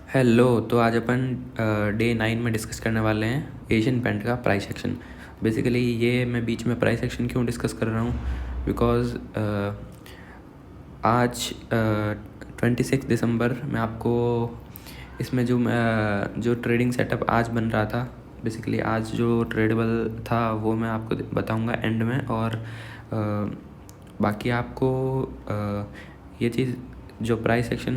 Hello. तो आज अपन day 9 में डिस्कस करने वाले हैं एशियन पेंट का प्राइस सेक्शन। बेसिकली ये मैं बीच में प्राइस सेक्शन क्यों डिस्कस कर रहा हूँ, बिकॉज़ आज 26 दिसंबर में आपको इसमें जो ट्रेडिंग सेटअप आज बन रहा था, बेसिकली आज जो ट्रेडेबल था वो मैं आपको बताऊँगा एंड में। और बाकी आपको ये चीज़ जो प्राइस एक्शन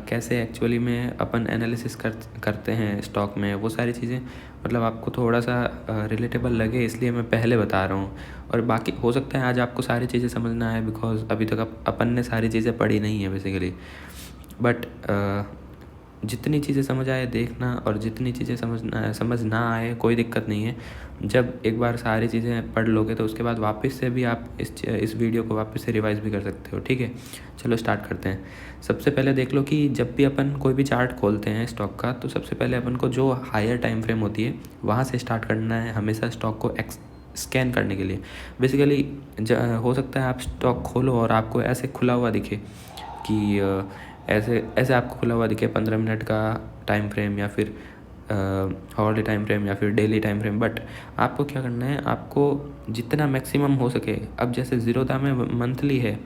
कैसे एक्चुअली में अपन एनालिसिस करते हैं स्टॉक में, वो सारी चीज़ें मतलब आपको थोड़ा सा रिलेटेबल लगे, इसलिए मैं पहले बता रहा हूँ। और बाकी हो सकता है आज आपको सारी चीज़ें समझना है, बिकॉज़ अभी तक अपन ने सारी चीज़ें पढ़ी नहीं है बेसिकली। बट जितनी चीज़ें समझ आए देखना, और जितनी चीज़ें समझ ना आए कोई दिक्कत नहीं है। जब एक बार सारी चीज़ें पढ़ लोगे तो उसके बाद वापस से भी आप इस वीडियो को वापस से रिवाइज़ भी कर सकते हो। ठीक है, चलो स्टार्ट करते हैं। सबसे पहले देख लो कि जब भी अपन कोई भी चार्ट खोलते हैं स्टॉक का, तो सबसे पहले अपन को जो हायर टाइम फ्रेम होती है वहाँ से स्टार्ट करना है हमेशा स्टॉक को स्कैन करने के लिए। बेसिकली हो सकता है आप स्टॉक खोलो और आपको ऐसे खुला हुआ दिखे कि ऐसे ऐसे आपको खुला हुआ दिखे 15 मिनट का टाइम फ्रेम, या फिर हॉर्ली टाइम फ्रेम, या फिर डेली टाइम फ्रेम। बट आपको क्या करना है, आपको जितना मैक्सिमम हो सके, अब जैसे ज़ीरोधा में मंथली है,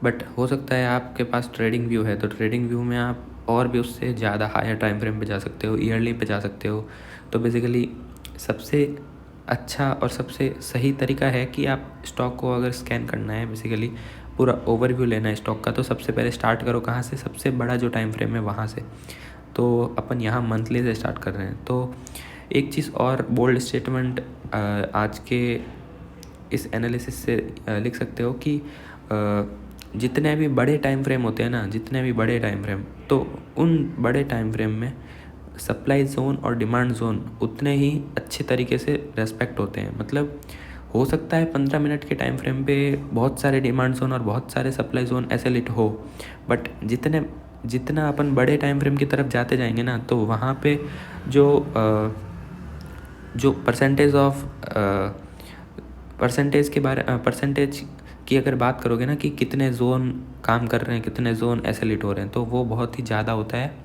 बट हो सकता है आपके पास ट्रेडिंग व्यू है, तो ट्रेडिंग व्यू में आप और भी उससे ज़्यादा हायर टाइम फ्रेम पे जा सकते हो, ईयरली पे जा सकते हो। तो बेसिकली सबसे अच्छा और सबसे सही तरीका है कि आप स्टॉक को अगर स्कैन करना है, बेसिकली पूरा ओवरव्यू लेना है स्टॉक का, तो सबसे पहले स्टार्ट करो कहाँ से, सबसे बड़ा जो टाइम फ्रेम है वहाँ से। तो अपन यहाँ मंथली से स्टार्ट कर रहे हैं। तो एक चीज़ और बोल्ड स्टेटमेंट आज के इस एनालिसिस से लिख सकते हो कि जितने भी बड़े टाइम फ्रेम होते हैं ना, जितने भी बड़े टाइम फ्रेम, तो उन बड़े टाइम फ्रेम में सप्लाई जोन और डिमांड जोन उतने ही अच्छे तरीके से रेस्पेक्ट होते हैं। मतलब हो सकता है 15 मिनट के टाइम फ्रेम पे बहुत सारे डिमांड जोन और बहुत सारे सप्लाई जोन ऐसे लिट हो, बट जितना अपन बड़े टाइम फ्रेम की तरफ जाते जाएंगे ना, तो वहाँ पे जो परसेंटेज की अगर बात करोगे ना, कि कितने जोन काम कर रहे हैं, कितने जोन ऐसे लिट हो रहे हैं, तो वो बहुत ही ज़्यादा होता है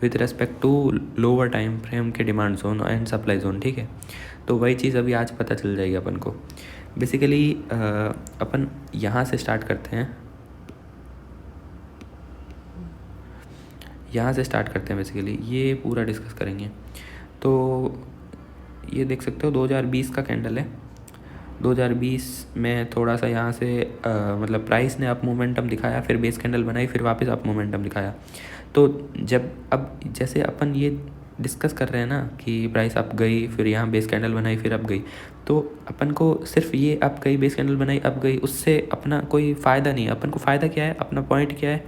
with respect to lower time frame के demand zone and supply zone. ठीक है, तो वही चीज़ अभी आज पता चल जाएगी अपन को। बेसिकली अपन यहाँ से स्टार्ट करते हैं, बेसिकली ये पूरा डिस्कस करेंगे। तो ये देख सकते हो 2020 का कैंडल है। 2020 में थोड़ा सा यहाँ से मतलब प्राइस ने अप मोमेंटम दिखाया, फिर बेस कैंडल बनाई, फिर वापस अप मोमेंटम दिखाया। तो जब अब जैसे अपन ये डिस्कस कर रहे हैं ना कि प्राइस अप गई, फिर यहाँ बेस कैंडल बनाई, फिर अप गई, तो अपन को सिर्फ ये अप गई, बेस कैंडल बनाई, अप गई, उससे अपना कोई फ़ायदा नहीं है। अपन को फ़ायदा क्या है, अपना पॉइंट क्या है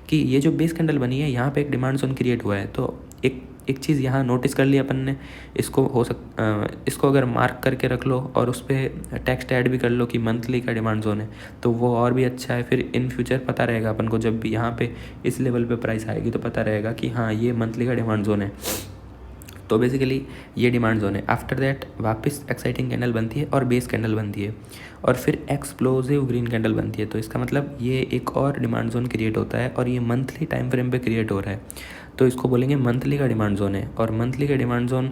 कि ये जो बेस कैंडल बनी है यहाँ पे एक डिमांड जोन क्रिएट हुआ है। तो एक चीज़ यहाँ नोटिस कर ली अपन ने, इसको अगर मार्क करके रख लो और उस पर टेक्स्ट ऐड भी कर लो कि मंथली का डिमांड जोन है, तो वो और भी अच्छा है। फिर इन फ्यूचर पता रहेगा अपन को, जब भी यहाँ पे इस लेवल पे प्राइस आएगी तो पता रहेगा कि हाँ ये मंथली का डिमांड जोन है। तो बेसिकली ये डिमांड जोन है। आफ्टर दैट वापस एक्साइटिंग कैंडल बनती है और बेस कैंडल बनती है, और फिर एक्सप्लोजिव ग्रीन कैंडल बनती है। तो इसका मतलब ये एक और डिमांड जोन क्रिएट होता है, और ये मंथली टाइम फ्रेम पे क्रिएट हो रहा है, तो इसको बोलेंगे मंथली का डिमांड जोन है। और मंथली के डिमांड जोन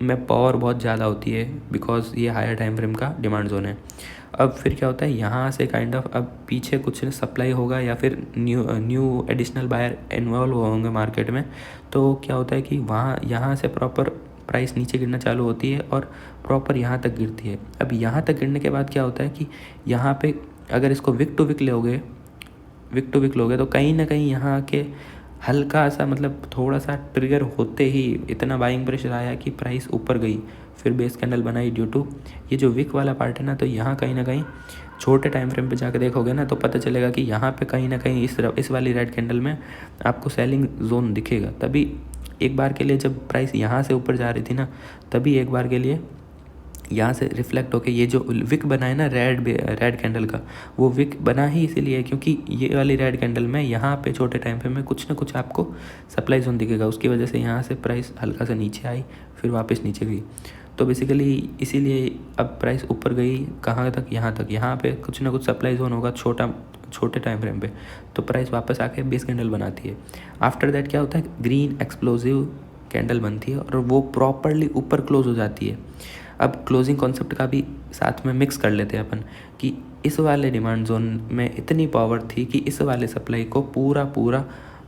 में पावर बहुत ज़्यादा होती है, बिकॉज ये हायर टाइम फ्रेम का डिमांड जोन है। अब फिर क्या होता है, यहाँ से काइंड ऑफ अब पीछे कुछ सप्लाई होगा, या फिर न्यू एडिशनल बायर इन्वॉल्व होंगे मार्केट में। तो क्या होता है कि यहाँ से प्रॉपर प्राइस नीचे गिरना चालू होती है और प्रॉपर यहाँ तक गिरती है। अब यहाँ तक गिरने के बाद क्या होता है कि यहाँ पे अगर इसको विक टू विक लोगे तो कहीं ना कहीं यहाँ के हल्का सा मतलब थोड़ा सा ट्रिगर होते ही इतना बाइंग प्रेशर आया कि प्राइस ऊपर गई, फिर बेस कैंडल बनाई ड्यू टू ये जो विक वाला पार्ट है ना। तो यहाँ कहीं ना कहीं छोटे टाइम फ्रेम पे जाकर देखोगे ना, तो पता चलेगा कि यहाँ पे कहीं ना कहीं इस वाली रेड कैंडल में आपको सेलिंग जोन दिखेगा। तभी एक बार के लिए जब प्राइस यहाँ से ऊपर जा रही थी ना, तभी एक बार के लिए यहाँ से रिफ्लेक्ट होके ये जो विक बना है ना रेड कैंडल का, वो विक बना ही इसीलिए क्योंकि ये वाली रेड कैंडल में यहाँ पे छोटे टाइम पे में कुछ ना कुछ आपको सप्लाई जोन दिखेगा। उसकी वजह से यहाँ से प्राइस हल्का सा नीचे आई, फिर वापस नीचे गई। तो बेसिकली इसीलिए अब प्राइस ऊपर गई कहाँ तक, यहाँ तक। यहाँ पे कुछ ना कुछ सप्लाई जोन होगा छोटा, छोटे टाइम फ्रेम पे, तो प्राइस वापस आके बेस कैंडल बनाती है। आफ्टर दैट क्या होता है, ग्रीन एक्सप्लोसिव कैंडल बनती है और वो प्रॉपरली ऊपर क्लोज हो जाती है। अब क्लोजिंग कॉन्सेप्ट का भी साथ में मिक्स कर लेते हैं अपन कि इस वाले डिमांड जोन में इतनी पावर थी कि इस वाले सप्लाई को पूरा पूरा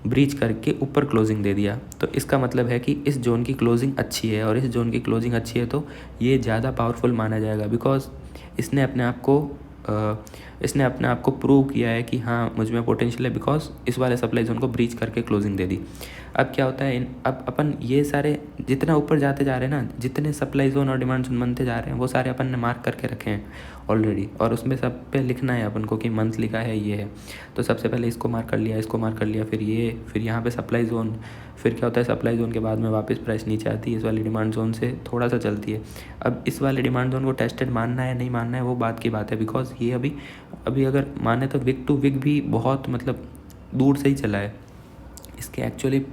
ब्रीच करके ऊपर क्लोजिंग दे दिया। तो इसका मतलब है कि इस जोन की क्लोजिंग अच्छी है, और इस जोन की क्लोजिंग अच्छी है तो ये ज़्यादा पावरफुल माना जाएगा, बिकॉज इसने अपने आप को प्रूव किया है कि हाँ मुझ में पोटेंशियल है, बिकॉज इस वाले सप्लाई जोन को ब्रीच करके क्लोजिंग दे दी। अब क्या होता है, अब अपन ये सारे जितना ऊपर जाते जा रहे हैं ना, जितने सप्लाई जोन और डिमांड जोन बनते जा रहे हैं वो सारे अपन ने मार्क करके रखे हैं ऑलरेडी, और उसमें सब पे लिखना है अपन को कि मंथली का है ये है। तो सबसे पहले इसको मार्क कर लिया, इसको मार्क कर लिया, फिर यहाँ पे सप्लाई जोन, फिर क्या होता है सप्लाई जोन के बाद में वापस प्राइस नीचे आती है, इस वाली डिमांड जोन से थोड़ा सा चलती है। अब इस वाले डिमांड जोन को टेस्टेड मानना है नहीं मानना है वो बात की बात है, बिकॉज ये अभी अगर माने तो विक टू विक भी बहुत मतलब दूर से ही चला है। इसके एक्चुअली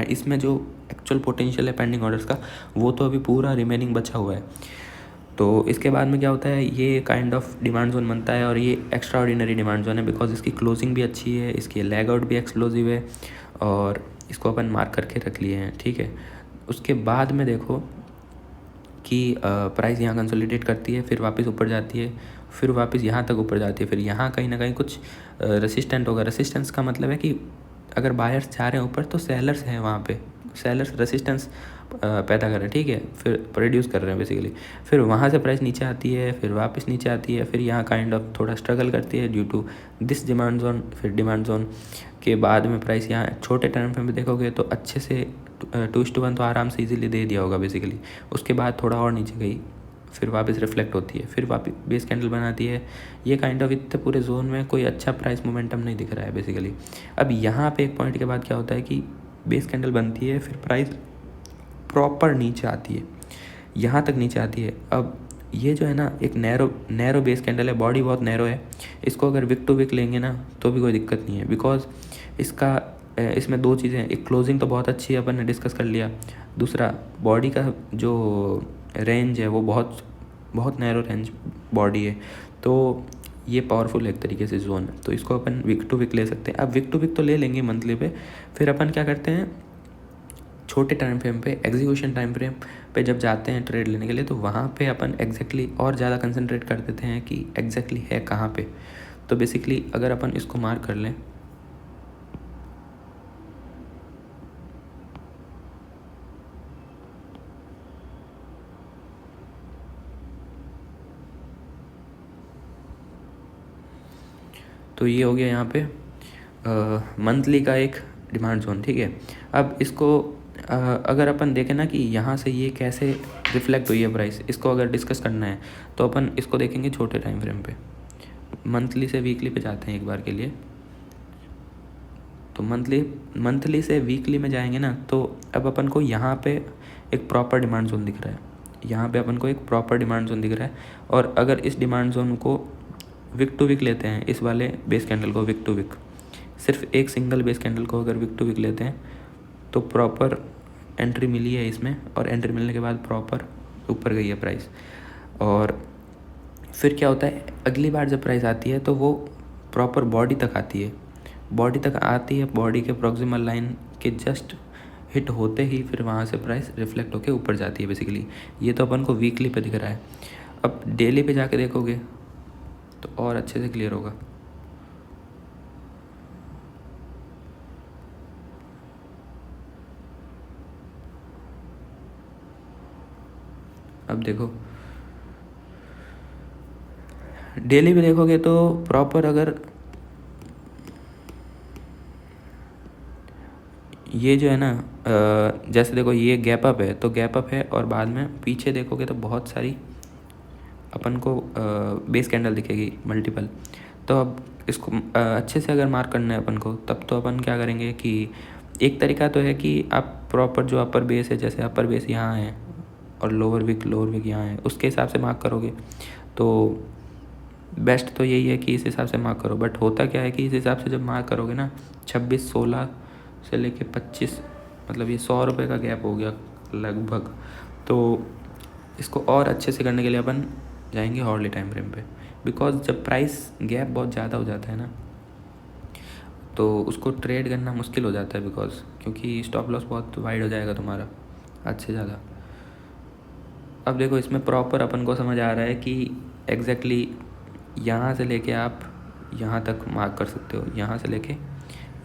इसमें जो एक्चुअल पोटेंशियल है पेंडिंग ऑर्डर्स का, वो तो अभी पूरा रिमेनिंग बचा हुआ है। तो इसके बाद में क्या होता है, ये काइंड ऑफ डिमांड जोन बनता है, और ये एक्स्ट्रा ऑर्डिनरी डिमांड जोन है, बिकॉज इसकी क्लोजिंग भी अच्छी है, इसकी लैग आउट भी एक्सप्लोजिव है, और इसको अपन मार्क करके रख लिए हैं, ठीक है। उसके बाद में देखो कि प्राइस यहाँ कंसोलिडेट करती है, फिर वापस ऊपर जाती है, फिर वापस यहाँ तक ऊपर जाती है, फिर यहाँ कहीं ना कहीं कुछ रेसिस्टेंट होगा। रेसिस्टेंस का मतलब है कि अगर बायर्स जा रहे हैं ऊपर तो सेलर्स हैं वहाँ पे, सेलर्स रेसिस्टेंस पैदा कर रहे हैं, ठीक है, फिर प्रोड्यूस कर रहे हैं बेसिकली। फिर वहाँ से प्राइस नीचे आती है, फिर वापस नीचे आती है, फिर यहाँ काइंड ऑफ थोड़ा स्ट्रगल करती है due to this demand zone. फिर डिमांड जोन के बाद में प्राइस यहाँ छोटे टाइम फ्रेम में देखोगे तो अच्छे से 2:1 तो आराम से इजीली दे दिया होगा बेसिकली। उसके बाद थोड़ा और नीचे गई, फिर वापस रिफ्लेक्ट होती है, फिर वापस बेस कैंडल बनाती है। ये काइंड ऑफ इतने पूरे जोन में कोई अच्छा प्राइस मोमेंटम नहीं दिख रहा है बेसिकली। अब यहाँ पे एक पॉइंट के बाद क्या होता है कि बेस कैंडल बनती है, फिर प्राइस प्रॉपर नीचे आती है, यहाँ तक नीचे आती है। अब ये जो है ना एक नैरो बेस कैंडल है, बॉडी बहुत नैरो है, इसको अगर विक टू विक लेंगे ना तो भी कोई दिक्कत नहीं है, बिकॉज इसमें दो चीज़ें हैं, एक क्लोजिंग तो बहुत अच्छी है, अपन ने डिस्कस कर लिया, दूसरा बॉडी का जो रेंज है वो बहुत बहुत नैरो रेंज बॉडी है, तो ये पावरफुल है एक तरीके से जोन, तो इसको अपन विक टू विक ले सकते हैं। अब विक टू विक तो ले लेंगे मंथली पे, फिर अपन क्या करते हैं छोटे टाइम फ्रेम पे, एग्जीक्यूशन टाइम फ्रेम पे जब जाते हैं ट्रेड लेने के लिए, तो वहाँ पे अपन एग्जैक्टली और ज़्यादा कंसंट्रेट कर देते हैं कि एग्जैक्टली है कहाँ पे। तो बेसिकली अगर अपन इसको मार्क कर लें, तो ये हो गया यहाँ पे मंथली का एक डिमांड जोन, ठीक है। अब इसको अगर अपन देखें ना कि यहाँ से ये कैसे रिफ्लेक्ट हुई है प्राइस, इसको अगर डिस्कस करना है तो अपन इसको देखेंगे छोटे टाइम फ्रेम पे। मंथली से वीकली पे जाते हैं एक बार के लिए, तो मंथली से वीकली में जाएंगे ना, तो अब अपन को यहाँ पे एक प्रॉपर डिमांड जोन दिख रहा है, यहाँ पे अपन को एक प्रॉपर डिमांड जोन दिख रहा है। और अगर इस डिमांड जोन को विक टू विक लेते हैं, इस वाले बेस कैंडल को विक टू विक, सिर्फ एक सिंगल बेस कैंडल को अगर विक टू विक लेते हैं तो प्रॉपर एंट्री मिली है इसमें, और एंट्री मिलने के बाद प्रॉपर ऊपर गई है प्राइस। और फिर क्या होता है, अगली बार जब प्राइस आती है तो वो प्रॉपर बॉडी तक आती है, बॉडी के प्रॉक्सिमल लाइन के जस्ट हिट होते ही फिर वहाँ से प्राइस रिफ्लेक्ट होके ऊपर जाती है बेसिकली। ये तो अपन को वीकली पे दिख रहा है। अब डेली पे जाके देखोगे तो और अच्छे से क्लियर होगा। अब देखो डेली पे देखोगे तो प्रॉपर, अगर ये जो है ना जैसे देखो ये गैप अप है तो गैप अप है, और बाद में पीछे देखोगे तो बहुत सारी अपन को बेस कैंडल दिखेगी मल्टीपल। तो अब इसको अच्छे से अगर मार्क करना है अपन को, तब तो अपन क्या करेंगे कि एक तरीका तो है कि आप प्रॉपर जो अपर बेस है, जैसे अपर बेस यहाँ है और लोअर विक यहाँ है, उसके हिसाब से मार्क करोगे तो बेस्ट तो यही है कि इस हिसाब से मार्क करो। बट होता क्या है कि इस हिसाब से जब मार्क करोगे ना 26-16 से लेके 25, मतलब ये 100 रुपये का गैप हो गया लगभग। तो इसको और अच्छे से करने के लिए अपन जाएंगे हॉर्ली टाइम फ्रेम पे, बिकॉज जब प्राइस गैप बहुत ज़्यादा हो जाता है ना तो उसको ट्रेड करना मुश्किल हो जाता है बिकॉज क्योंकि स्टॉप लॉस बहुत वाइड हो जाएगा तुम्हारा हद से ज़्यादा। अब देखो इसमें प्रॉपर अपन को समझ आ रहा है कि एग्जैक्टली यहाँ से लेके आप यहाँ तक मार्क कर सकते हो, यहाँ से लेके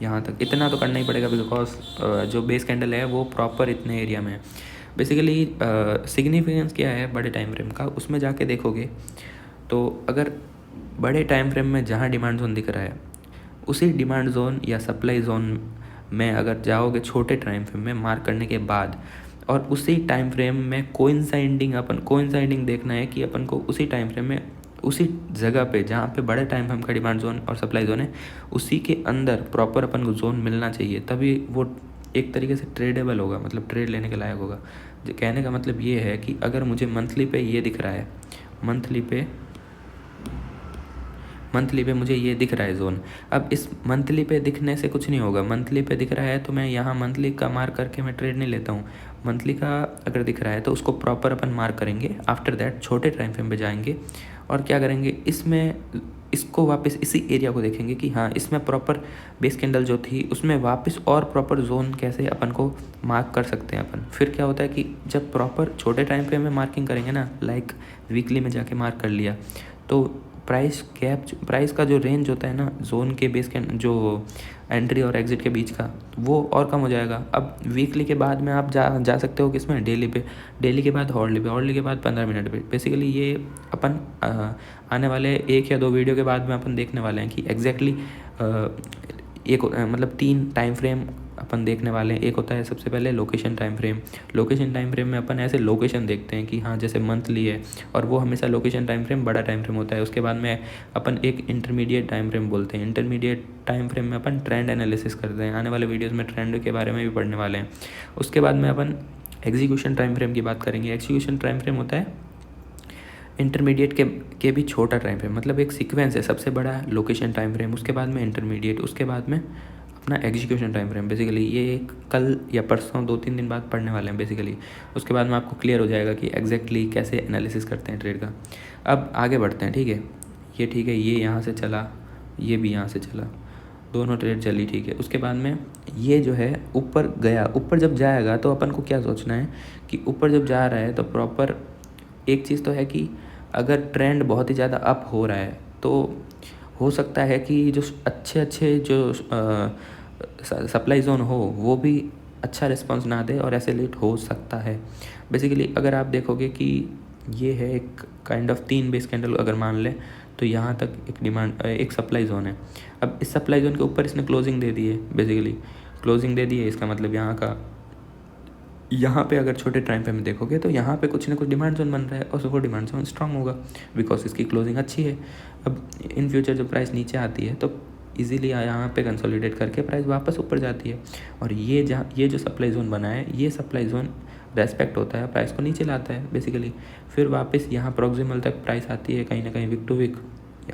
यहाँ तक इतना तो करना ही पड़ेगा बिकॉज जो बेस कैंडल है वो प्रॉपर इतने एरिया में है। बेसिकली सिग्निफिकेंस क्या है बड़े टाइम फ्रेम का, उसमें जाके देखोगे तो अगर बड़े टाइम फ्रेम में जहाँ डिमांड जोन दिख रहा है उसी डिमांड जोन या सप्लाई जोन में अगर जाओगे छोटे टाइम फ्रेम में मार्क करने के बाद, और उसी टाइम फ्रेम में कोइंसाइडिंग देखना है कि अपन को उसी टाइम फ्रेम में उसी जगह पे जहाँ पे बड़े टाइम फ्रेम का डिमांड जोन और सप्लाई जोन है उसी के अंदर प्रॉपर अपन को जोन मिलना चाहिए, तभी वो एक तरीके से ट्रेडेबल होगा, मतलब ट्रेड लेने के लायक होगा। कहने का मतलब ये है कि अगर मुझे मंथली पे ये दिख रहा है, मंथली पे मुझे ये दिख रहा है जोन, अब इस मंथली पे दिखने से कुछ नहीं होगा। मंथली पे दिख रहा है तो मैं यहाँ मंथली का मार्क करके मैं ट्रेड नहीं लेता हूँ। मंथली का अगर दिख रहा है तो उसको प्रॉपर अपन मार्क करेंगे, आफ्टर दैट छोटे टाइम फ्रेम पे जाएंगे और क्या करेंगे, इसको वापस इसी एरिया को देखेंगे कि हाँ इसमें प्रॉपर बेस कैंडल जो थी उसमें वापस और प्रॉपर जोन कैसे अपन को मार्क कर सकते हैं अपन। फिर क्या होता है कि जब प्रॉपर छोटे टाइम फ्रेम में मार्किंग करेंगे ना, लाइक वीकली में जाके मार्क कर लिया, तो प्राइस का जो रेंज होता है ना जोन के बेस के जो एंट्री और एग्जिट के बीच का, वो और कम हो जाएगा। अब वीकली के बाद में आप जा सकते हो किसमें, डेली पे, डेली के बाद हॉर्डली के बाद 15 मिनट पे। बेसिकली ये अपन आने वाले 1 या 2 वीडियो के बाद में अपन देखने वाले हैं कि एग्जैक्टली मतलब 3 टाइम फ्रेम अपन देखने वाले हैं। एक होता है सबसे पहले लोकेशन टाइम फ्रेम में अपन ऐसे लोकेशन देखते हैं कि हाँ जैसे मंथली है और वो हमेशा लोकेशन टाइम फ्रेम बड़ा टाइम फ्रेम होता है। उसके बाद में अपन एक इंटरमीडिएट टाइम फ्रेम बोलते हैं, इंटरमीडिएट टाइम फ्रेम में अपन ट्रेंड एनालिसिस करते हैं। आने वाले वीडियोज़ में ट्रेंड के बारे में भी पढ़ने वाले हैं। उसके बाद में अपन एग्जीक्यूशन टाइम फ्रेम की बात करेंगे। एग्जीक्यूशन टाइम फ्रेम होता है इंटरमीडिएट के भी छोटा टाइम फ्रेम, मतलब एक सीक्वेंस है, सबसे बड़ा लोकेशन टाइम फ्रेम, उसके बाद में इंटरमीडिएट, उसके बाद में अपना एग्जीक्यूशन टाइम फ्रेम। बेसिकली ये कल या परसों 2-3 दिन बाद पढ़ने वाले हैं बेसिकली। उसके बाद में आपको क्लियर हो जाएगा कि एग्जैक्टली कैसे एनालिसिस करते हैं ट्रेड का। अब आगे बढ़ते हैं, ठीक है, ये यहाँ से चला, ये भी यहाँ से चला, दोनों ट्रेड चली, ठीक है। उसके बाद में ये जो है ऊपर गया, ऊपर जब जाएगा तो अपन को क्या सोचना है कि ऊपर जब जा रहा है तो प्रॉपर एक चीज़ तो है कि अगर ट्रेंड बहुत ही ज़्यादा अप हो रहा है तो हो सकता है कि जो अच्छे जो सप्लाई जोन हो वो भी अच्छा रिस्पांस ना दे और ऐसे लेट हो सकता है। बेसिकली अगर आप देखोगे कि ये है एक काइंड ऑफ 3 बेस कैंडल अगर मान लें तो यहाँ तक एक सप्लाई जोन है। अब इस सप्लाई जोन के ऊपर इसने क्लोजिंग दे दी है, बेसिकली क्लोजिंग दे दी है। इसका मतलब यहाँ पे अगर छोटे टाइम फ्रेम में देखोगे तो यहाँ पे कुछ ना कुछ डिमांड जोन बन रहा है और वो डिमांड जोन स्ट्रांग होगा बिकॉज इसकी क्लोजिंग अच्छी है। अब इन फ्यूचर जब प्राइस नीचे आती है तो इजीली यहाँ पे कंसोलिडेट करके प्राइस वापस ऊपर जाती है और ये जो सप्लाई जोन बना है, ये सप्लाई जोन रेस्पेक्ट होता है, प्राइस को नीचे लाता है बेसिकली। फिर वापस यहाँ प्रॉक्सिमल तक प्राइस आती है कहीं ना कहीं वीक टू वीक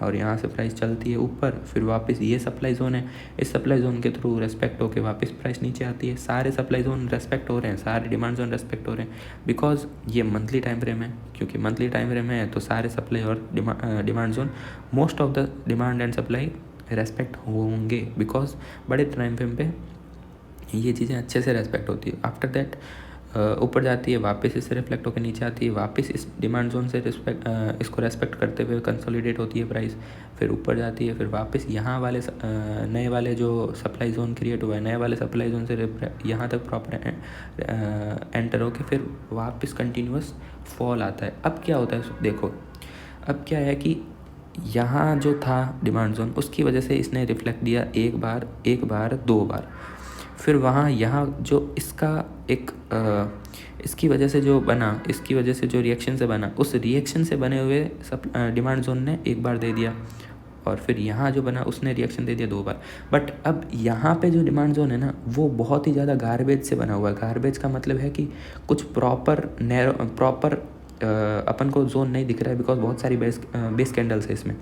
और यहाँ से प्राइस चलती है ऊपर, फिर वापस ये सप्लाई जोन है, इस सप्लाई जोन के थ्रू रेस्पेक्ट होकर वापस प्राइस नीचे आती है। सारे सप्लाई जोन रेस्पेक्ट हो रहे हैं, सारे डिमांड जोन रेस्पेक्ट हो रहे हैं बिकॉज ये मंथली टाइम फ्रेम है। क्योंकि मंथली टाइम फ्रेम है तो सारे सप्लाई और demand zone, most of the demand and supply respect होंगे बिकॉज बड़े टाइम फ्रेम पे ये चीज़ें अच्छे से रेस्पेक्ट होती है। आफ्टर दैट ऊपर जाती है, वापस इससे रिफ्लेक्ट होकर नीचे आती है, वापस इस डिमांड जोन से इसको रेस्पेक्ट करते हुए कंसोलिडेट होती है प्राइस, फिर ऊपर जाती है, फिर वापस यहाँ वाले नए वाले जो सप्लाई जोन क्रिएट हुआ है, नए वाले सप्लाई जोन से यहाँ तक प्रॉपर एंटर होकर फिर वापस कंटिन्यूस फॉल आता है। अब क्या होता है देखो, अब क्या है कि यहाँ जो था डिमांड जोन उसकी वजह से इसने रिफ्लेक्ट दिया एक बार 2 बार, फिर वहाँ यहाँ जो इसका एक इसकी वजह से जो बना, इसकी वजह से जो रिएक्शन से बना, उस रिएक्शन से बने हुए डिमांड जोन ने एक बार दे दिया और फिर यहाँ जो बना उसने रिएक्शन दे दिया 2 बार। बट अब यहाँ पे जो डिमांड जोन है ना वो बहुत ही ज़्यादा गार्बेज से बना हुआ है। गार्बेज का मतलब है कि कुछ प्रॉपर अपन को जोन नहीं दिख रहा है बिकॉज बहुत सारी बेस कैंडल्स है इसमें।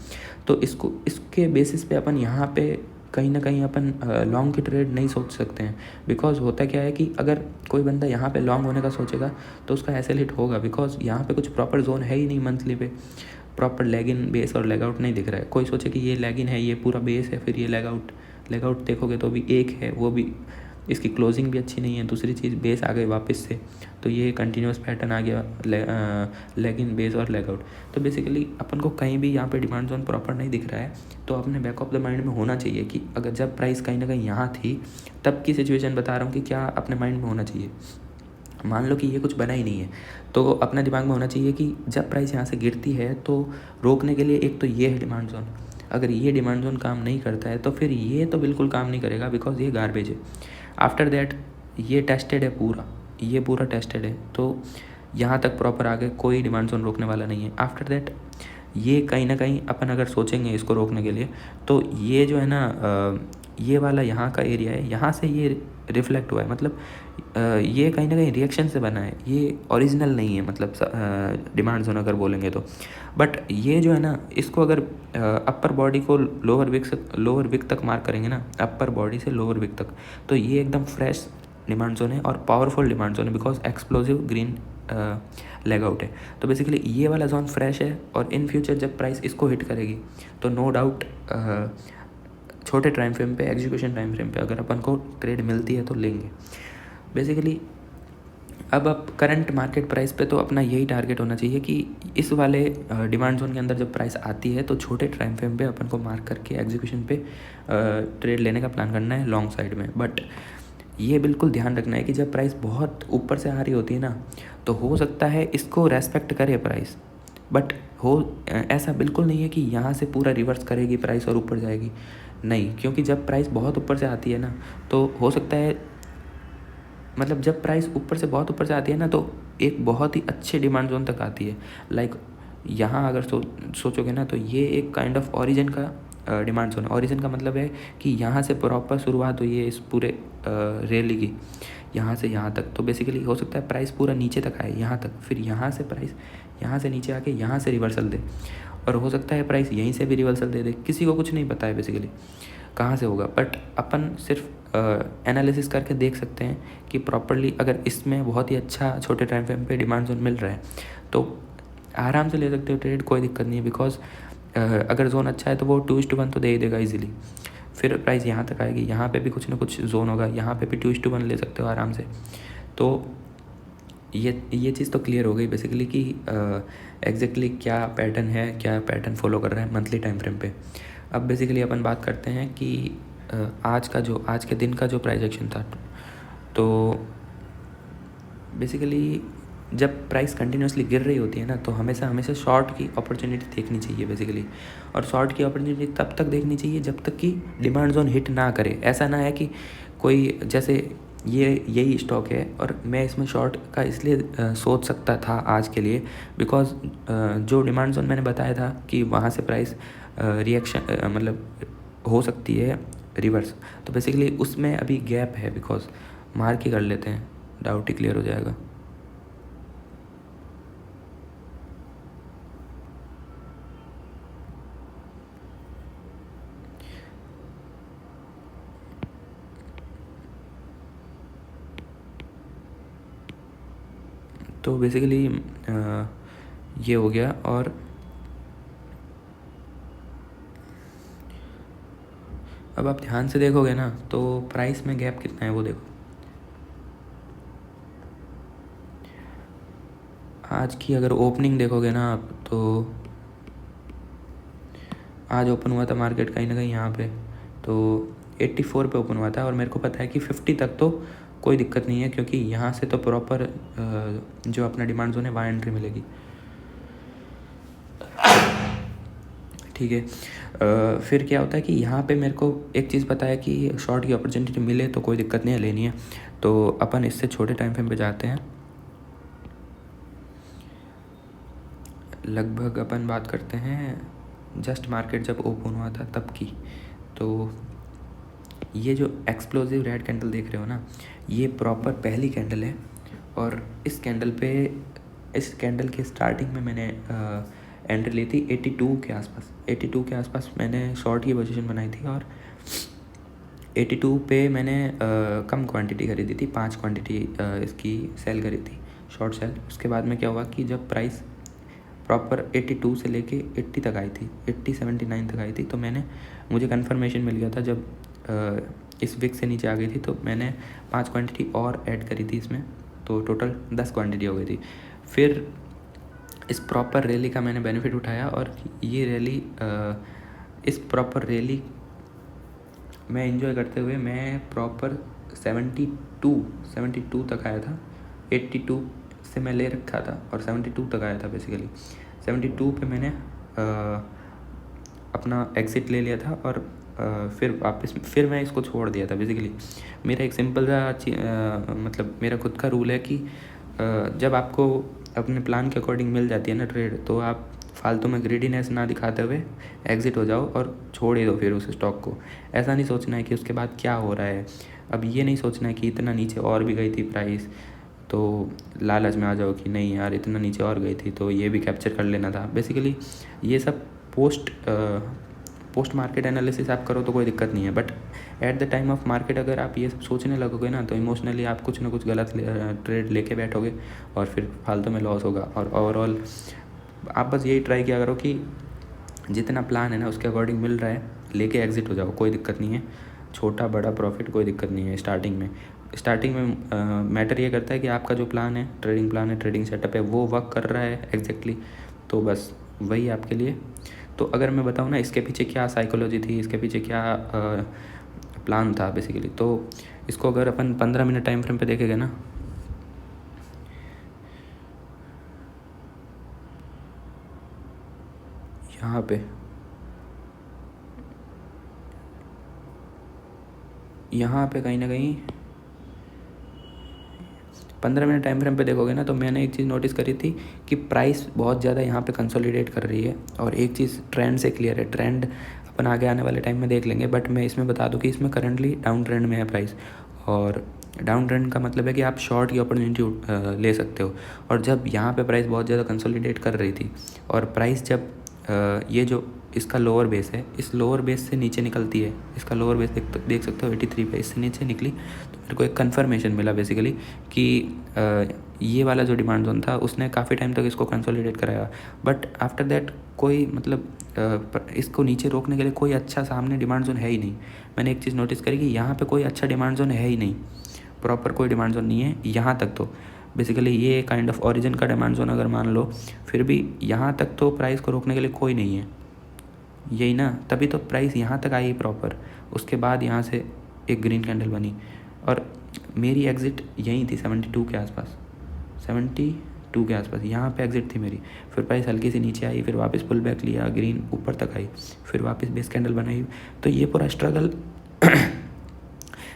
तो इसके बेसिस पे अपन यहाँ पे कहीं ना कहीं अपन लॉन्ग की ट्रेड नहीं सोच सकते हैं बिकॉज होता क्या है कि अगर कोई बंदा यहाँ पे लॉन्ग होने का सोचेगा तो उसका एसएल हिट होगा बिकॉज यहाँ पे कुछ प्रॉपर जोन है ही नहीं। मंथली पे प्रॉपर लेग इन बेस और लेग आउट नहीं दिख रहा है। कोई सोचे कि ये लेग इन है, ये पूरा बेस है, फिर ये लेग आउट, लेगआउट देखोगे तो भी एक है, वो भी इसकी क्लोजिंग भी अच्छी नहीं है। दूसरी चीज़ बेस आ गई वापस से, तो ये कंटिन्यूस पैटर्न आ गया लेग इन बेस और लेग आउट। तो बेसिकली अपन को कहीं भी यहाँ पे डिमांड जोन प्रॉपर नहीं दिख रहा है, तो अपने बैक ऑफ द माइंड में होना चाहिए कि अगर जब प्राइस कहीं ना कहीं यहाँ थी तब की सिचुएशन बता रहा हूँ कि क्या अपने माइंड में होना चाहिए। मान लो कि ये कुछ बना ही नहीं है, तो अपने दिमाग में होना चाहिए कि जब प्राइस यहाँ से गिरती है तो रोकने के लिए एक तो ये है डिमांड जोन। अगर ये डिमांड जोन काम नहीं करता है तो फिर ये तो बिल्कुल काम नहीं करेगा, बिकॉज ये गार्बेज है। आफ्टर दैट ये टेस्टेड है पूरा, ये पूरा टेस्टेड है, तो यहाँ तक प्रॉपर आगे कोई डिमांड जोन रोकने वाला नहीं है। आफ्टर दैट ये कहीं ना कहीं अपन अगर सोचेंगे इसको रोकने के लिए, तो ये जो है ना ये वाला यहाँ का एरिया है, यहाँ से ये रिफ्लेक्ट हुआ है, मतलब ये कहीं ना कहीं रिएक्शन से बना है, ये ओरिजिनल नहीं है, मतलब डिमांड जोन अगर बोलेंगे तो। बट ये जो है ना, इसको अगर अपर बॉडी को लोअर विक तक मार्क करेंगे ना, अपर बॉडी से लोअर विक तक, तो ये एकदम फ्रेश डिमांड जोन है और पावरफुल डिमांड जोन है, because explosive green leg out है। तो बेसिकली ये वाला जोन फ्रेश है, और इन फ्यूचर जब प्राइस इसको हिट करेगी तो नो डाउट छोटे टाइम फ्रेम पे, एग्जीक्यूशन टाइम फ्रेम पे अगर अपन को ट्रेड मिलती है तो लेंगे। बेसिकली अब करंट मार्केट प्राइस पे तो अपना यही टारगेट होना चाहिए कि इस वाले डिमांड जोन के अंदर जब प्राइस आती है तो छोटे टाइम फ्रेम पे अपन को मार्क करके एग्जीक्यूशन पे ट्रेड लेने का प्लान करना है लॉन्ग साइड में। बट ये बिल्कुल ध्यान रखना है कि जब प्राइस बहुत ऊपर से आ रही होती है ना, तो हो सकता है इसको रेस्पेक्ट करे प्राइस, बट ऐसा बिल्कुल नहीं है कि यहाँ से पूरा रिवर्स करेगी प्राइस और ऊपर जाएगी, नहीं। क्योंकि जब प्राइस बहुत ऊपर से आती है ना, तो हो सकता है, मतलब जब प्राइस ऊपर से बहुत ऊपर से आती है ना, तो एक बहुत ही अच्छे डिमांड जोन तक आती है। लाइक यहाँ अगर सोचोगे ना, तो ये एक काइंड ऑफ ओरिजिन का डिमांड जोन है। ओरिजिन का मतलब है कि यहाँ से प्रॉपर शुरुआत हुई है इस पूरे रैली की, यहाँ से यहाँ तक। तो बेसिकली हो सकता है प्राइस पूरा नीचे तक आए, यहाँ तक, फिर यहाँ से प्राइस यहाँ से नीचे आके यहाँ से रिवर्सल दे, और हो सकता है प्राइस यहीं से भी रिवर्सल दे दे। किसी को कुछ नहीं पता है बेसिकली कहाँ से होगा, बट अपन सिर्फ एनालिसिस करके देख सकते हैं कि प्रॉपरली अगर इसमें बहुत ही अच्छा छोटे टाइम फ्रेम पे डिमांड जोन मिल रहा है तो आराम से ले सकते हो ट्रेड, कोई दिक्कत नहीं है। बिकॉज अगर जोन अच्छा है तो वो 2:1 तो दे ही देगा इजीली। फिर प्राइस यहाँ तक आएगी, यहाँ पे भी कुछ ना कुछ जोन होगा, यहाँ पे भी 2:1 ले सकते हो आराम से। तो ये चीज़ तो क्लियर हो गई बेसिकली कि एग्जैक्टली क्या पैटर्न है, क्या पैटर्न फॉलो कर रहा है मंथली टाइम फ्रेम पे। अब बेसिकली अपन बात करते हैं कि आज के दिन का जो प्राइस एक्शन था, तो बेसिकली जब प्राइस कंटिन्यूसली गिर रही होती है ना, तो हमेशा शॉर्ट की अपॉर्चुनिटी देखनी चाहिए बेसिकली। और शॉर्ट की अपॉर्चुनिटी तब तक देखनी चाहिए जब तक कि डिमांड जोन हिट ना करे। ऐसा ना है कि कोई, जैसे यही स्टॉक है और मैं इसमें शॉर्ट का इसलिए सोच सकता था आज के लिए, बिकॉज जो डिमांड जोन मैंने बताया था कि वहाँ से प्राइस रिएक्शन मतलब हो सकती है रिवर्स, तो बेसिकली उसमें अभी गैप है। बिकॉज मार्क ही कर लेते हैं, डाउट ही क्लियर हो जाएगा। तो बेसिकली ये हो गया। और अब आप ध्यान से देखोगे ना, तो प्राइस में गैप कितना है वो देखो। आज की अगर ओपनिंग देखोगे ना आप, तो आज ओपन हुआ था मार्केट कहीं ना कहीं यहाँ पे, तो 84 पे ओपन हुआ था। और मेरे को पता है कि 50 तक तो कोई दिक्कत नहीं है, क्योंकि यहाँ से तो प्रॉपर जो अपना डिमांड जोन है वहाँ एंट्री मिलेगी, ठीक है। फिर क्या होता है कि यहाँ पे मेरे को एक चीज़ पता है कि शॉर्ट की अपॉर्चुनिटी मिले तो कोई दिक्कत नहीं है, लेनी है। तो अपन इससे छोटे टाइम फ्रेम पे जाते हैं। लगभग अपन बात करते हैं जस्ट मार्केट जब ओपन हुआ था तब की। तो ये जो एक्सप्लोजिव रेड कैंडल देख रहे हो ना, ये प्रॉपर पहली कैंडल है। और इस कैंडल के स्टार्टिंग में मैंने एंट्री ली थी 82 के आसपास मैंने शॉर्ट की पोजीशन बनाई थी। और 82 पे मैंने कम क्वांटिटी खरीदी थी, 5 क्वांटिटी इसकी सेल करी थी, शॉर्ट सेल। उसके बाद में क्या हुआ कि जब प्राइस प्रॉपर 82 से लेके 80 तक आई थी, 79 तक आई थी, तो मुझे कन्फर्मेशन मिल गया था जब इस विक से नीचे आ गई थी, तो मैंने 5 क्वांटिटी और ऐड करी थी इसमें, तो टोटल 10 क्वांटिटी हो गई थी। फिर इस प्रॉपर रैली का मैंने बेनिफिट उठाया, और ये रैली इस प्रॉपर रैली मैं एंजॉय करते हुए मैं प्रॉपर 72 तक आया था। 82 से मैं ले रखा था और 72 तक आया था। बेसिकली 72 पे मैंने अपना एग्ज़िट ले लिया था, और फिर मैं इसको छोड़ दिया था। बेसिकली मेरा एक सिंपल सा मतलब मेरा खुद का रूल है कि जब आपको अपने प्लान के अकॉर्डिंग मिल जाती है ना ट्रेड, तो आप फालतू में ग्रीडीनेस ना दिखाते हुए एग्ज़िट हो जाओ और छोड़ ही दो फिर उस स्टॉक को। ऐसा नहीं सोचना है कि उसके बाद क्या हो रहा है। अब ये नहीं सोचना है कि इतना नीचे और भी गई थी प्राइस, तो लालच में आ जाओ कि नहीं यार इतना नीचे और गई थी तो ये भी कैप्चर कर लेना था। बेसिकली ये सब पोस्ट मार्केट एनालिसिस आप करो तो कोई दिक्कत नहीं है, but at the time of market अगर आप ये सब सोचने लगोगे ना, तो इमोशनली आप कुछ ना कुछ गलत ट्रेड लेके बैठोगे और फिर फालतू में लॉस होगा। और ओवरऑल आप बस यही ट्राई किया करो कि जितना प्लान है ना उसके अकॉर्डिंग मिल रहा है लेके एग्ज़िट हो जाओ, कोई दिक्कत नहीं है। छोटा बड़ा प्रॉफिट कोई दिक्कत नहीं है। स्टार्टिंग में मैटर ये करता है कि आपका जो प्लान है, ट्रेडिंग सेटअप है, वो वर्क कर रहा है एग्जैक्टली, तो बस वही आपके लिए। तो अगर मैं बताऊँ ना इसके पीछे क्या साइकोलॉजी थी, इसके पीछे क्या प्लान था बेसिकली, तो इसको अगर अपन 15 मिनट टाइम फ्रेम पे देखेंगे ना, यहाँ पे कहीं ना कहीं 15 मिनट टाइम फ्रेम पे देखोगे ना, तो मैंने एक चीज़ नोटिस करी थी कि प्राइस बहुत ज़्यादा यहाँ पे कंसोलिडेट कर रही है। और एक चीज़ ट्रेंड से क्लियर है, ट्रेंड अपन आगे आने वाले टाइम में देख लेंगे, बट मैं इसमें बता दूँ कि इसमें करंटली डाउन ट्रेंड में है प्राइस। और डाउन ट्रेंड का मतलब है कि आप शॉर्ट की अपॉर्चुनिटी ले सकते हो। और जब यहाँ पे प्राइस बहुत ज़्यादा कंसोलिडेट कर रही थी, और प्राइस जब ये जो इसका लोअर बेस है, इस लोअर बेस से नीचे निकलती है, इसका लोअर बेस देख सकते हो 83 पे, इससे नीचे निकली, तो मेरे को एक कन्फर्मेशन मिला बेसिकली कि ये वाला जो डिमांड जोन था उसने काफ़ी टाइम तक इसको कंसोलिडेट कराया। बट आफ्टर दैट कोई मतलब इसको नीचे रोकने के लिए कोई अच्छा सामने डिमांड जोन है ही नहीं। मैंने एक चीज़ नोटिस करी कि यहाँ पे कोई अच्छा डिमांड जोन है ही नहीं, प्रॉपर कोई डिमांड जोन नहीं है यहाँ तक। तो बेसिकली ये काइंड ऑफ ओरिजिन का डिमांड जोन अगर मान लो, फिर भी यहाँ तक तो प्राइस को रोकने के लिए कोई नहीं है, यही ना, तभी तो प्राइस यहाँ तक आई प्रॉपर। उसके बाद यहाँ से एक ग्रीन कैंडल बनी, और मेरी एग्ज़िट यहीं थी 72 के आसपास, 72 के आसपास यहाँ पे एग्ज़िट थी मेरी। फिर प्राइस हल्की सी नीचे आई, फिर वापस पुल बैक लिया, ग्रीन ऊपर तक आई, फिर वापस बेस कैंडल बनाई। तो ये पूरा स्ट्रगल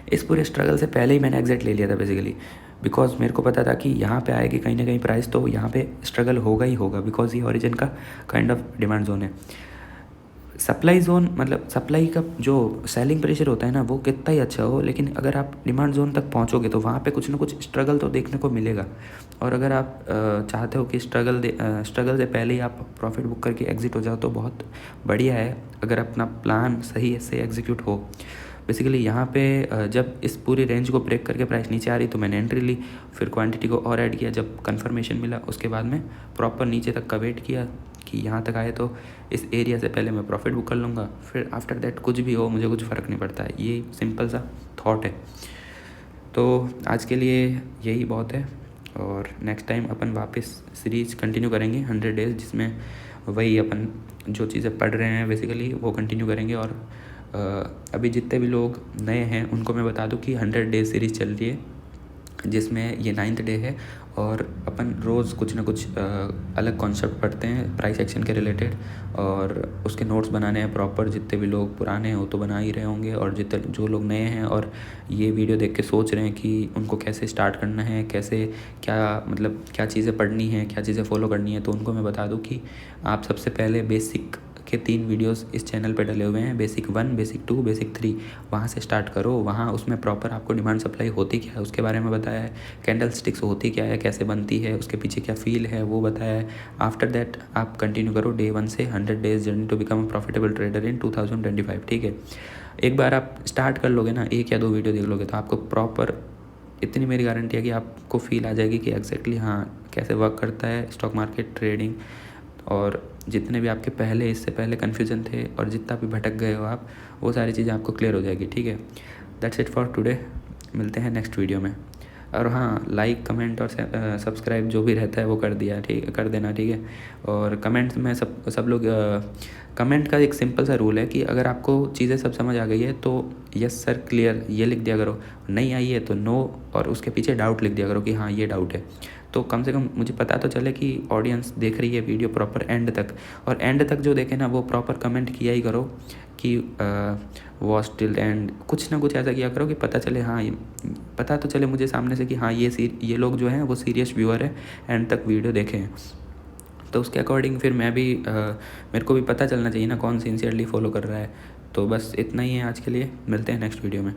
इस पूरे स्ट्रगल से पहले ही मैंने एग्ज़िट ले लिया था बेसिकली, बिकॉज मेरे को पता था कि यहाँ पे आएगी कहीं ना कहीं प्राइस, तो यहाँ पे स्ट्रगल होगा ही होगा, बिकॉज ये ओरिजिन का काइंड ऑफ डिमांड जोन है। सप्लाई जोन मतलब सप्लाई का जो सेलिंग प्रेशर होता है ना, वो कितना ही अच्छा हो, लेकिन अगर आप डिमांड जोन तक पहुँचोगे तो वहाँ पे कुछ ना कुछ स्ट्रगल तो देखने को मिलेगा। और अगर आप चाहते हो कि स्ट्रगल से पहले ही आप प्रॉफिट बुक करके एग्ज़िट हो जाओ तो बहुत बढ़िया है, अगर अपना प्लान सही से एग्जीक्यूट हो। बेसिकली यहाँ पे जब इस पूरी रेंज को ब्रेक करके प्राइस नीचे आ रही तो मैंने एंट्री ली, फिर क्वांटिटी को और ऐड किया। जब कंफर्मेशन मिला उसके बाद में प्रॉपर नीचे तक का वेट किया कि यहाँ तक आए तो इस एरिया से पहले मैं प्रॉफिट बुक कर लूँगा, फिर आफ्टर दैट कुछ भी हो मुझे कुछ फ़र्क नहीं पड़ता है। ये सिंपल सा थॉट है। तो आज के लिए यही बहुत है, और नेक्स्ट टाइम अपन वापस सीरीज़ कंटिन्यू करेंगे 100 डेज़, जिसमें वही अपन जो चीज़ें पढ़ रहे हैं बेसिकली वो कंटिन्यू करेंगे। और अभी जितने भी लोग नए हैं उनको मैं बता दूं कि 100 डेज़ सीरीज़ चल रही है, जिसमें ये 9th डे है, और अपन रोज़ कुछ ना कुछ अलग कॉन्सेप्ट पढ़ते हैं प्राइस एक्शन के रिलेटेड, और उसके नोट्स बनाने हैं प्रॉपर। जितने भी लोग पुराने हैं वो तो बना ही रहे होंगे, और जितने जो लोग नए हैं और ये वीडियो देख के सोच रहे हैं कि उनको कैसे स्टार्ट करना है, कैसे क्या चीज़ें पढ़नी है, क्या चीज़ें फॉलो करनी है, तो उनको मैं बता दूँ कि आप सबसे पहले बेसिक के 3 वीडियोस इस चैनल पे डले हुए हैं, बेसिक 1, बेसिक 2, बेसिक 3। वहाँ से स्टार्ट करो। वहाँ उसमें प्रॉपर आपको डिमांड सप्लाई होती क्या है उसके बारे में बताया है, कैंडल स्टिक्स होती क्या है, कैसे बनती है, उसके पीछे क्या फील है वो बताया है। आफ्टर दैट आप कंटिन्यू करो डे 1 से 100 days journey to become a profitable trader in 2025। ठीक है, एक बार आप स्टार्ट कर लोगे ना, 1 या 2 वीडियो देख लोगे तो आपको प्रॉपर इतनी मेरी गारंटी है कि आपको फील आ जाएगी कि एग्जैक्टली हाँ कैसे वर्क करता है स्टॉक मार्केट ट्रेडिंग। और जितने भी आपके पहले इससे पहले कन्फ्यूज़न थे और जितना भी भटक गए हो आप, वो सारी चीज़ें आपको क्लियर हो जाएगी, ठीक है। दैट्स इट फॉर टुडे, मिलते हैं नेक्स्ट वीडियो में। और हाँ, लाइक कमेंट और सब्सक्राइब जो भी रहता है वो कर देना, ठीक है। और कमेंट्स में सब लोग कमेंट का एक सिंपल सा रूल है कि अगर आपको चीज़ें सब समझ आ गई है तो यस सर क्लियर ये लिख दिया करो, नहीं आई है तो नो और उसके पीछे डाउट लिख दिया करो कि हाँ ये डाउट है। तो कम से कम मुझे पता तो चले कि ऑडियंस देख रही है वीडियो प्रॉपर एंड तक, और एंड तक जो देखे ना वो प्रॉपर कमेंट किया ही करो कि वॉच टिल एंड, कुछ ना कुछ ऐसा किया करो कि पता चले, हाँ पता तो चले मुझे सामने से कि हाँ ये लोग जो हैं वो सीरियस व्यूअर है, एंड तक वीडियो देखे हैं। तो उसके अकॉर्डिंग फिर मैं भी मेरे को भी पता चलना चाहिए ना कौन सिंसियरली फॉलो कर रहा है। तो बस इतना ही है आज के लिए, मिलते हैं नेक्स्ट वीडियो में।